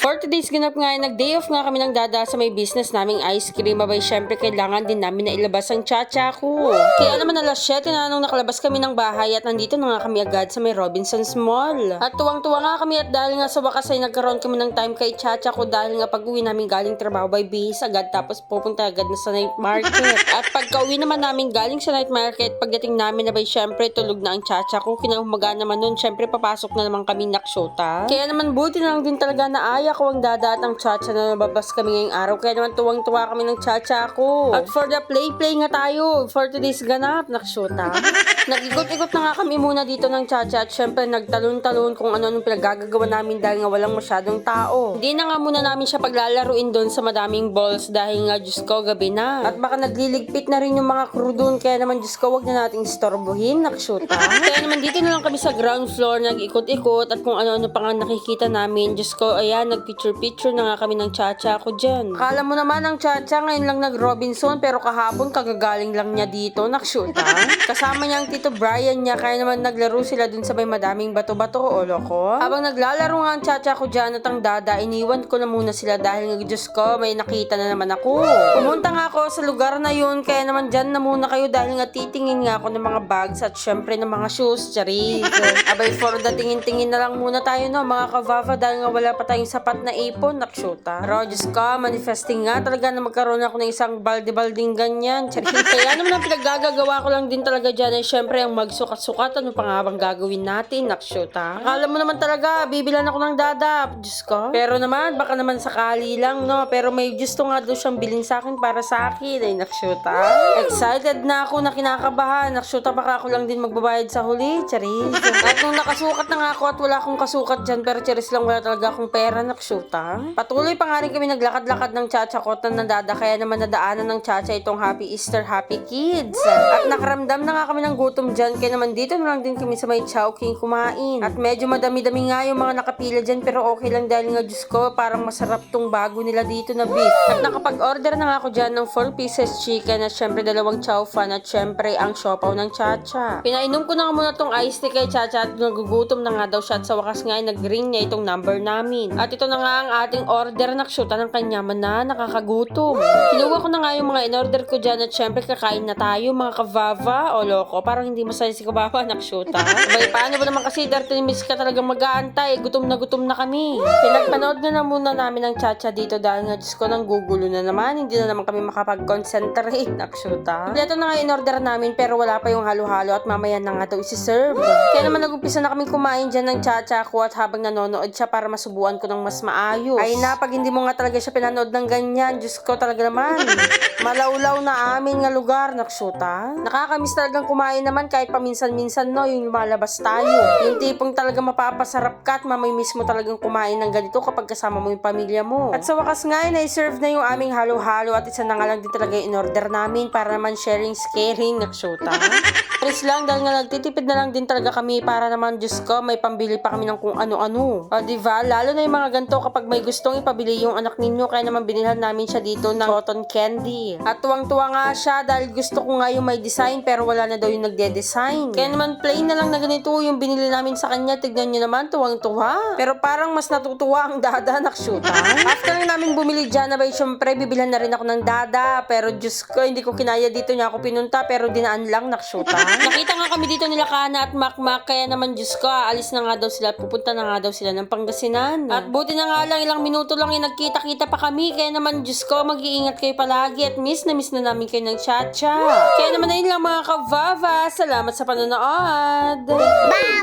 For today's ganap nga, nag-day off nga kami ng dada sa may business naming ice cream. Abay, syempre, kailangan din namin na ilabas ang chacha ko. Kaya naman alas 7 na nung nakalabas kami ng bahay at nandito na nga kami agad sa may Robinsons Mall. At tuwang-tuwa nga kami at dahil nga sa wakas ay nagkaroon kami ng time kay chacha ko dahil nga pag-uwi namin galing trabaho by bihis agad tapos pupunta agad na sa night market. At pagka-uwi naman namin galing sa night market, pagdating namin abay, syempre, tulog na ang chacha ko. Kinaumaga naman nun, syempre, papasok na naman kami naksyota. Kaya naman buti na lang din talaga na ko ang dada at ang chacha na nababas kami ngayong araw. Kaya naman tuwang-tuwa kami ng chacha ko. At for the play nga tayo. For today's ganap, naksyota. Nag-ikot-ikot na nga kami muna dito ng chacha at syempre nagtalon-talon kung ano-anong pinagagagawa namin dahil nga walang masyadong tao. Hindi na nga muna namin siya paglalaruin doon sa madaming balls dahil nga Diyos ko gabi na. At baka nagliligpit na rin yung mga crew doon kaya naman Diyos ko wag na nating istorbohin, naksyota. Kaya naman dito na lang kami sa ground floor nag-ikot-ikot at kung ano-ano pa nga nakikita namin. Diyos ko, ayan, nag-picture-picture na nga kami ng chacha ko dyan. Akala mo naman ang chacha ngayon lang nag-Robinson pero kahapon kagagaling lang niya dito, naksyota. Kasama niya ang Tito Brian niya kaya naman naglaro sila dun sa may madaming bato-bato o loko. Habang naglalaro nga ang chacha ko dyan at ang dada, iniwan ko na muna sila dahil nga Diyos ko, may nakita na naman ako. Pumunta nga ako sa lugar na yun kaya naman dyan na muna kayo dahil nga titingin nga ako ng mga bags at syempre ng mga shoes, charis. Abay, for the tingin-tingin na lang muna tayo no, mga kavava dahil nga wala pa tayong sapat na ipon, naksyota. Pero Diyos ko, manifesting nga talaga na magkaroon ako ng isang balde-balding ganyan. Kaya naman ang pinaggagawa ko lang din talaga dyan ay syempre ang magsukat-sukat. Ano pa nga bang gagawin natin, naksyota? Akala mo naman talaga, bibilan ako ng dada, Diyos ko. Pero naman, baka naman sakali lang, no? Pero may gusto nga daw siyang bilhin sa akin para sa akin, ay naksyota. Excited na ako na kinakabahan, naksyota, baka ako lang din magbabayad sa huli, charis. At nung nakasukat na nga ako at wala akong kasukat dyan, pero charis lang wala talaga akong pera, naksyota. Patuloy pa nga rin kami naglakad-lakad ng chacha ko at nadada kaya naman nadaanan ng chacha itong Happy Easter, Happy Kids. At nakaramdam na nga kami ng gutom dyan kaya naman dito na lang din kami sa may Chowking kumain. At medyo madami-dami nga yung mga nakapila dyan pero okay lang dahil nga Diyos ko parang masarap tong bago nila dito na beef. At nakapag-order na nga ako dyan ng 4 pieces chicken at syempre 2 chow fan at syempre ang siopaw ng chacha. Pinainom ko na nga muna tong iced tea kay chacha at nagugutom na nga daw siya at sa wakas nga ay nag-ring niya itong number namin. At ito na nga ang ating order, naksyota ng kanyaman na nakakagutom. Kinuha ko na nga yung mga in-order ko dyan at syempre kakain na tayo mga kavava o loko. Parang hindi masaya si kababa, naksyota. Abay, paano ba naman kasi 30 minutes ka talagang mag-aantay? Gutom na kami. Pinagpanood na muna namin ang chacha dito dahil nga Diyos ko nang gugulo na naman. Hindi na naman kami makapag-concentrate, naksyota. Ito na nga in-order namin pero wala pa yung halo-halo at mamaya na nga daw isi-serve. Kaya naman nag-umpisa na kami kumain dyan ng chacha ko at habang nanonood siya para masubuan ko ng mas maayos. Ay na, pag hindi mo nga talaga siya pinanood ng ganyan, Diyos ko talaga naman. Malawlaw na amin nga lugar, naksyota. Nakakamiss talagang kumain naman kahit paminsan-minsan no, yung lumalabas tayo. Yung tipong talaga mapapasarap ka at mamimiss mo talagang kumain ng ganito kapag kasama mo yung pamilya mo. At sa wakas nga, na-serve na yung aming halo-halo at isa na nga lang din talaga yung in-order namin para naman sharing caring, naksyota. Please lang dahil nga nagtitipid na lang din talaga kami para naman Diyos ko may pambili pa kami ng kung ano-ano. O diba? Lalo na yung mga ganito kapag may gustong ipabili yung anak ninyo kaya naman binilhan namin siya dito ng cotton candy. At tuwang-tuwa nga siya dahil gusto ko nga yung may design pero wala na daw yung nagde-design. Kaya naman plain na lang na ganito yung binili namin sa kanya. Tignan nyo naman, tuwang-tuwa. Pero parang mas natutuwa ang dada, naksyota. After namin bumili dyan, abay syempre bibilhan na rin ako ng dada. Pero Diyos ko, hindi ko kinaya dito niya ako pinunta pero dinaan lang, naksyota. Nakita nga kami dito nila Kana at Makmak kaya naman Diyos ko, alis na nga daw sila, pupunta na nga daw sila ng Pangasinan. At buti na nga lang, ilang minuto lang yung nagkita-kita pa kami kaya naman Diyos ko, mag-iingat kayo palagi at miss na namin kayo ng chacha. Kaya naman ayun lang mga kavava, salamat sa panonood. Bye!